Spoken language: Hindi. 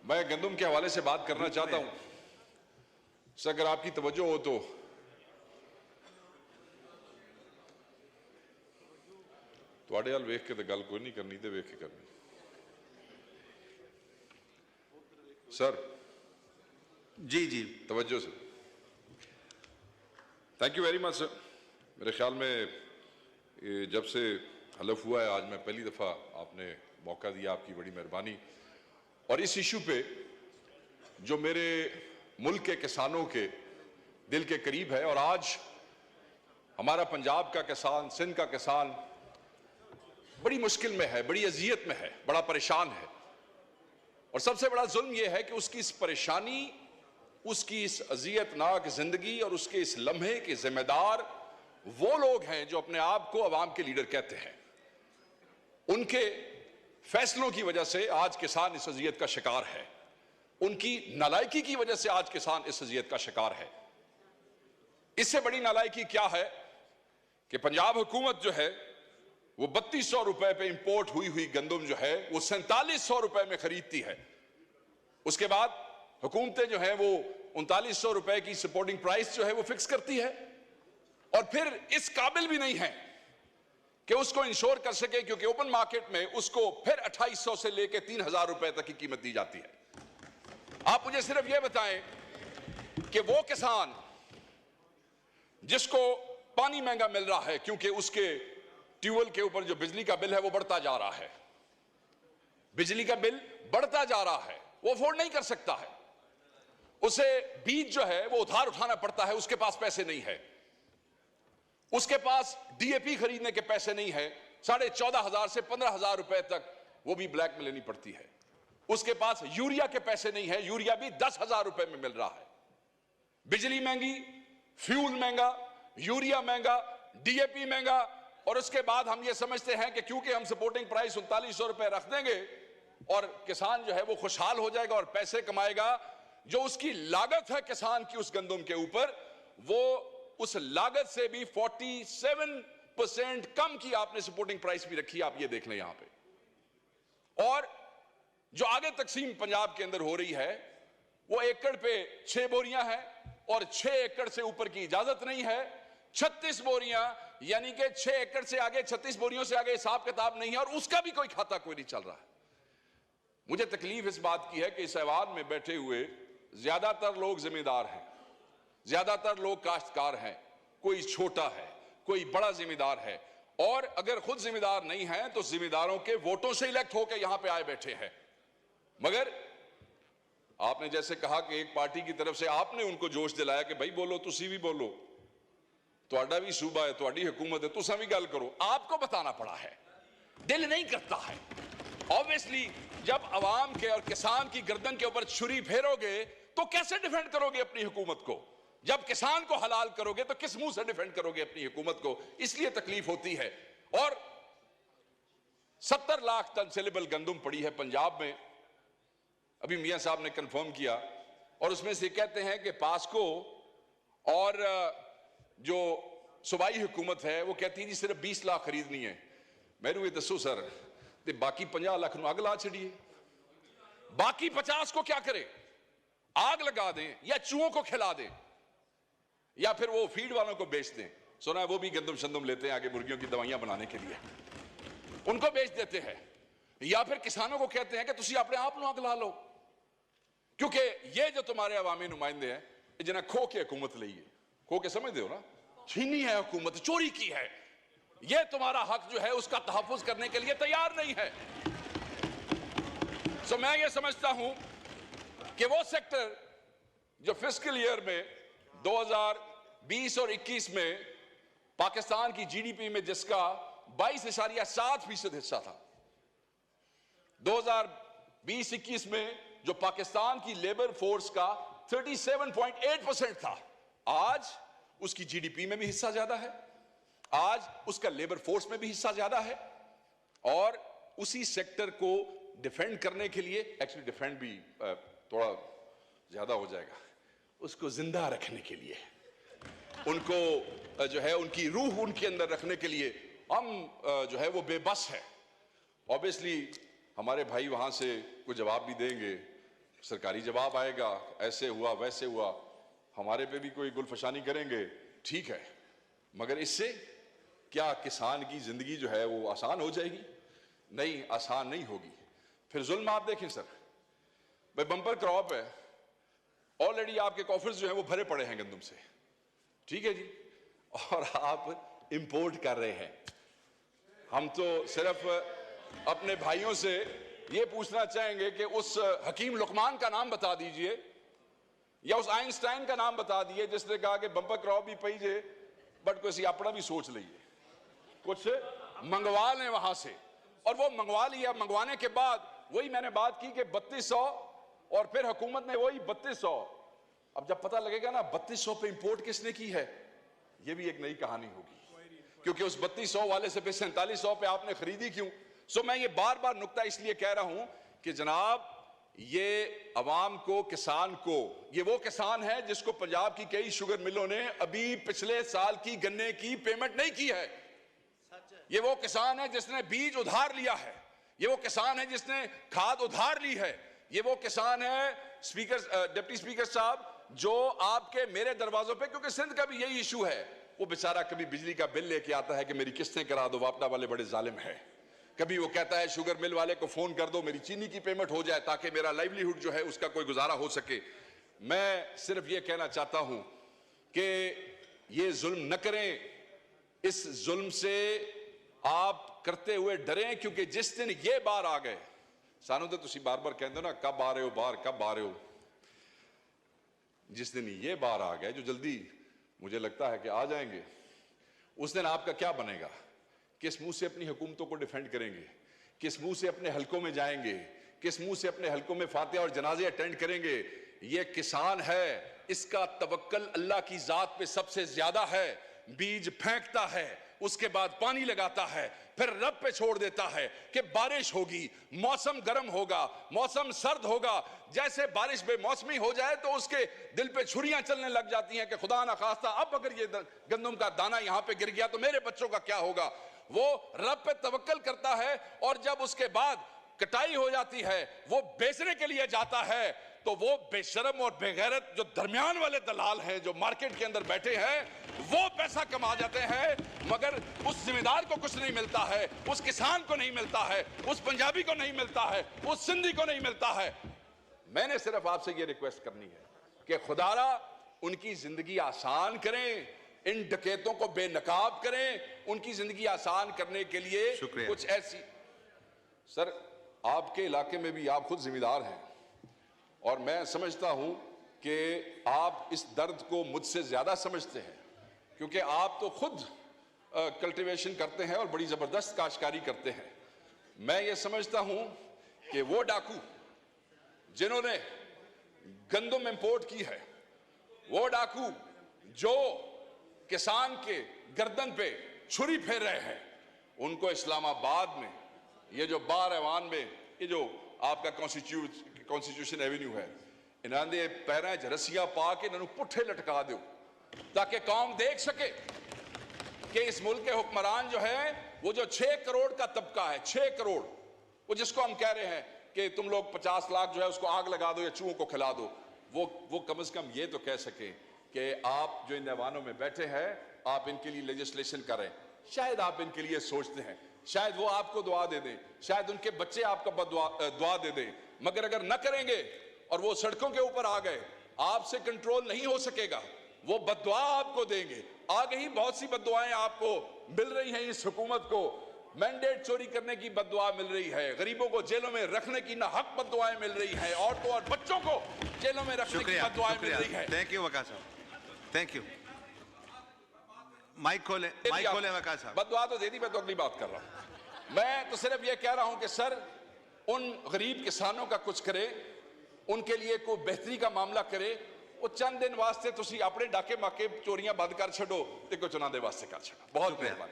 मैं गंदम के हवाले से बात करना चाहता हूं। सर अगर आपकी तवज्जो हो तो तुहाडे हाल वेख के तो गल कोई नहीं करनी, तो वेख के करनी। सर जी जी तवज्जो से। Thank you very much sir. मेरे ख्याल में जब से हलफ हुआ है आज मैं पहली दफ़ा आपने मौका दिया, आपकी बड़ी मेहरबानी। और इस इशू पे जो मेरे मुल्क के किसानों के दिल के करीब है, और आज हमारा पंजाब का किसान, सिंध का किसान बड़ी मुश्किल में है, बड़ी अजियत में है, बड़ा परेशान है। और सबसे बड़ा जुल्म यह है कि उसकी इस परेशानी, उसकी इस अजियतनाक जिंदगी और उसके इस लम्हे के जिम्मेदार वो लोग हैं जो अपने आप को अवाम के लीडर कहते हैं। उनके फैसलों की वजह से आज किसान इस अजियत का शिकार है, उनकी नालायकी की वजह से आज किसान इस अजियत का शिकार है। इससे बड़ी नालायकी क्या है कि पंजाब हुकूमत जो है वो 3200 रुपए पे इंपोर्ट हुई गंदम जो है वो 4700 रुपए में खरीदती है। उसके बाद हुकूमतें जो है वो 3900 रुपए की सपोर्टिंग प्राइस जो है वो फिक्स करती है, और फिर इस काबिल भी नहीं है कि उसको इंश्योर कर सके, क्योंकि ओपन मार्केट में उसको फिर 2800 से लेकर 3000 रुपए तक की कीमत दी जाती है। आप मुझे सिर्फ यह बताएं कि वो किसान जिसको पानी महंगा मिल रहा है क्योंकि उसके ट्यूबवेल के ऊपर जो बिजली का बिल है वो बढ़ता जा रहा है, बिजली का बिल बढ़ता जा रहा है, वो अफोर्ड नहीं कर सकता है, उसे बीज जो है वो उधार उठाना पड़ता है, उसके पास पैसे नहीं है, उसके पास डीएपी खरीदने के पैसे नहीं है, 14,500 से 15,000 रुपए तक वो भी ब्लैक में लेनी पड़ती है, उसके पास यूरिया के पैसे नहीं है, यूरिया भी 10,000 रुपए में मिल रहा है। बिजली महंगी, फ्यूल महंगा, यूरिया महंगा, डीएपी महंगा, और उसके बाद हम ये समझते हैं कि क्योंकि हम सपोर्टिंग प्राइस 3900 रुपए रख देंगे और किसान जो है वो खुशहाल हो जाएगा और पैसे कमाएगा। जो उसकी लागत है किसान की उस गंदम के ऊपर, वो उस लागत से भी 47% कम की आपने सपोर्टिंग प्राइस भी रखी, आप ये देख लें यहां पे। और जो आगे तकसीम पंजाब के अंदर हो रही है वो एकड़ पे 6 बोरियां हैं और 6 एकड़ से ऊपर की इजाजत नहीं है। 36 बोरियां, यानी कि 6 एकड़ से आगे, 36 बोरियों से आगे हिसाब किताब नहीं है, और उसका भी कोई खाता कोई नहीं चल रहा है। मुझे तकलीफ इस बात की है कि इस ऐवान में बैठे हुए ज्यादातर लोग जिम्मेदार हैं, ज्यादातर लोग काश्तकार हैं, कोई छोटा है, कोई बड़ा जिम्मेदार है, और अगर खुद जिम्मेदार नहीं है तो जिम्मेदारों के वोटों से इलेक्ट होकर यहां पे आए बैठे हैं। मगर आपने जैसे कहा कि एक पार्टी की तरफ से आपने उनको जोश दिलाया कि भाई बोलो, तुसी भी बोलो, तुहाडा भी सूबा है, तुहाडी हुकूमत है, तुसा भी गल करो। आपको बताना पड़ा है, दिल नहीं करता है। ऑब्वियसली जब अवाम के और किसान की गर्दन के ऊपर छुरी फेरोगे तो कैसे डिफेंड करोगे अपनी हुकूमत को? जब किसान को हलाल करोगे तो किस मुंह से डिफेंड करोगे अपनी हुकूमत को? इसलिए तकलीफ होती है। और 70 लाख टन सेलेबल गंदम पड़ी है पंजाब में, अभी मियां साहब ने कंफर्म किया, और उसमें से कहते हैं कि पास्को और जो सूबाई हुकूमत है वो कहती है जी सिर्फ 20 लाख खरीदनी है। मैनू ये दसो सर, ते बाकी 50 लाख अग ला छड़िए, बाकी 50 को क्या करे? आग लगा दें या चूहों को खिला दें या फिर वो फीड वालों को बेच दें। सुना है वो भी गंदम शंदम लेते हैं आगे मुर्गियों की दवाइयां बनाने के लिए, उनको बेच देते हैं। या फिर किसानों को कहते हैं कि तुसी अपने आप अग ला लो, क्योंकि ये जो तुम्हारे अवामी नुमाइंदे हैं जिन्हें खो के हुकूमत ली है, खो के समझते हो ना, छीनी है हुकूमत, चोरी की है, ये तुम्हारा हक जो है उसका तहफ्फुज करने के लिए तैयार नहीं है। सो मैं ये समझता हूं कि वो सेक्टर जो फिस्कल ईयर में 2020 और 21 में पाकिस्तान की जीडीपी में जिसका 22.7% हिस्सा था, 2020-21 में जो पाकिस्तान की लेबर फोर्स का 37.8% था, आज उसकी जीडीपी में भी हिस्सा ज्यादा है, आज उसका लेबर फोर्स में भी हिस्सा ज्यादा है। और उसी सेक्टर को डिफेंड करने के लिए, एक्चुअली डिफेंड भी थोड़ा ज्यादा हो जाएगा, उसको जिंदा रखने के लिए, उनको जो है उनकी रूह उनके अंदर रखने के लिए हम जो है वो बेबस है। ऑब्वियसली हमारे भाई वहां से कोई जवाब भी देंगे सरकारी जवाब आएगा, ऐसे हुआ वैसे हुआ, हमारे पे भी कोई गुलफशानी करेंगे, ठीक है, मगर इससे क्या किसान की जिंदगी जो है वो आसान हो जाएगी? नहीं, आसान नहीं होगी। फिर जुल्म आप देखें सर, भाई बम्पर क्रॉप है, ऑलरेडी आपके कॉफर्स जो हैं वो भरे पड़े हैं गंदम से, ठीक है जी, और आप इंपोर्ट कर रहे हैं। हम तो सिर्फ अपने भाइयों से ये पूछना चाहेंगे कि उस हकीम लुकमान का नाम बता दीजिए या उस आइंस्टाइन का नाम बता दीजिए जिसने कहा कि बम्पर क्रॉप भी पई जे बट कोई अपना भी सोच लीजिए, कुछ मंगवा लें वहां से। और वो मंगवा लिया, मंगवाने के बाद वही मैंने बात की कि 3200 और फिर हुकूमत ने वही 3200, अब जब पता लगेगा ना 3200 पे इंपोर्ट किसने की है, ये भी एक नई कहानी होगी, क्योंकि उस 3200 वाले से फिर 4700 पे आपने खरीदी क्यों? सो मैं ये बार बार नुक्ता इसलिए कह रहा हूं कि जनाब ये अवाम को, किसान को, ये वो किसान है जिसको पंजाब की कई शुगर मिलों ने अभी पिछले साल की गन्ने की पेमेंट नहीं की है। ये वो किसान है जिसने बीज उधार लिया है, ये वो किसान है जिसने खाद उधार ली है, ये वो किसान है स्पीकर, डिप्टी स्पीकर साहब, जो आपके मेरे दरवाजों पे, क्योंकि सिंध का भी यही इशू है, वो बेचारा कभी बिजली का बिल लेके आता है कि मेरी किस्तें करा दो, वापडा वाले बड़े जालिम है, कभी वो कहता है शुगर मिल वाले को फोन कर दो मेरी चीनी की पेमेंट हो जाए ताकि मेरा लाइवलीहुड जो है उसका कोई गुजारा हो सके। मैं सिर्फ ये कहना चाहता हूं कि ये जुल्म न करें, इस जुल्म से आप करते हुए डरें, क्योंकि जिस दिन ये बार आ गए, सानू तो तुसी बार बार कहते हो ना कब आ रहे हो बाहर, कब आ रहे हो, जिस दिन ये बार आ गए, जो जल्दी मुझे लगता है कि आ जाएंगे, उस दिन आपका क्या बनेगा? किस मुंह से अपनी हुकूमतों को डिफेंड करेंगे? किस मुंह से अपने हलकों में जाएंगे? किस मुंह से अपने हलकों में फातिहा और जनाजे अटेंड करेंगे? ये किसान है, इसका तवक्कल अल्लाह की जात पे सबसे ज्यादा है। बीज फेंकता है, उसके बाद पानी लगाता है, फिर रब पे छोड़ देता है कि बारिश होगी, मौसम गर्म होगा, मौसम सर्द होगा। जैसे बारिश बेमौसमी हो जाए तो उसके दिल पे छुरियां चलने लग जाती हैं कि खुदा ना खास्ता अब अगर ये गंदम का दाना यहां पे गिर गया तो मेरे बच्चों का क्या होगा। वो रब पे तवक्कल करता है, और जब उसके बाद कटाई हो जाती है, वो बेचने के लिए जाता है, तो वो बेशरम और बेगैरत जो दरमियान वाले दलाल हैं, जो मार्केट के अंदर बैठे हैं, वो पैसा कमा जाते हैं, मगर उस जिम्मेदार को कुछ नहीं मिलता है, उस किसान को नहीं मिलता है, उस पंजाबी को नहीं मिलता है, उस सिंधी को नहीं मिलता है। मैंने सिर्फ आपसे ये रिक्वेस्ट करनी है कि खुदारा उनकी जिंदगी आसान करें, इन डकैतों को बेनकाब करें, उनकी जिंदगी आसान करने के लिए कुछ ऐसी। सर आपके इलाके में भी आप खुद जिम्मेदार हैं, और मैं समझता हूं कि आप इस दर्द को मुझसे ज्यादा समझते हैं, क्योंकि आप तो खुद कल्टीवेशन करते हैं और बड़ी जबरदस्त काश्तकारी करते हैं। मैं ये समझता हूं कि वो डाकू जिन्होंने गंदम इंपोर्ट की है, वो डाकू जो किसान के गर्दन पे छुरी फेर रहे हैं, उनको इस्लामाबाद में ये जो बार ऐवान में ये जो आपका कॉन्स्टिट्यूशन एवेन्यू है, इन्हों के पैरों च रस्सियां पा के इन्होंने पुट्ठे लटका दो, ताकि कौम देख सके कि इस मुल्क के हुक्मरान जो है, वो जो 6 करोड़ का तबका है, 6 करोड़, वो जिसको हम कह रहे हैं कि तुम लोग 50 लाख जो है उसको आग लगा दो या चूहों को खिला दो, वो कम से कम ये तो कह सके कि आप जो इन ऐवानों में बैठे हैं, आप इनके लिए लेजिस्लेशन करें। शायद आप इनके लिए सोचते हैं, शायद वो आपको दुआ दे दें, शायद उनके बच्चे आपको दुआ दे दें, मगर अगर न करेंगे और वो सड़कों के ऊपर आ गए, आपसे कंट्रोल नहीं हो सकेगा, वो बद्दुआ आपको देंगे। आगे ही बहुत सी बद्दुआएं आपको मिल रही हैं, इस हुकूमत को मैंडेट चोरी करने की बद्दुआ मिल रही है, गरीबों को जेलों में रखने की नाहक बद्दुआएं मिल रही हैं, औरतों और बच्चों को जेलों में रखने की बद्दुआएं मिल रही है। थैंक यू वकार साहब, थैंक यू। माइक खोले वकार साहब। बद्दुआ तो दे दी, मैं तो अगली बात कर रहा हूं। मैं तो सिर्फ ये कह रहा हूं कि सर उन गरीब किसानों का कुछ करे, उनके लिए कोई बेहतरी का मामला करे। वो चंद दिन वास्ते तुसी अपने डाके माके चोरियां बंद कर छो, ते कुछ उन्होंने वास्ते कर छो। बहुत मेहरबानी।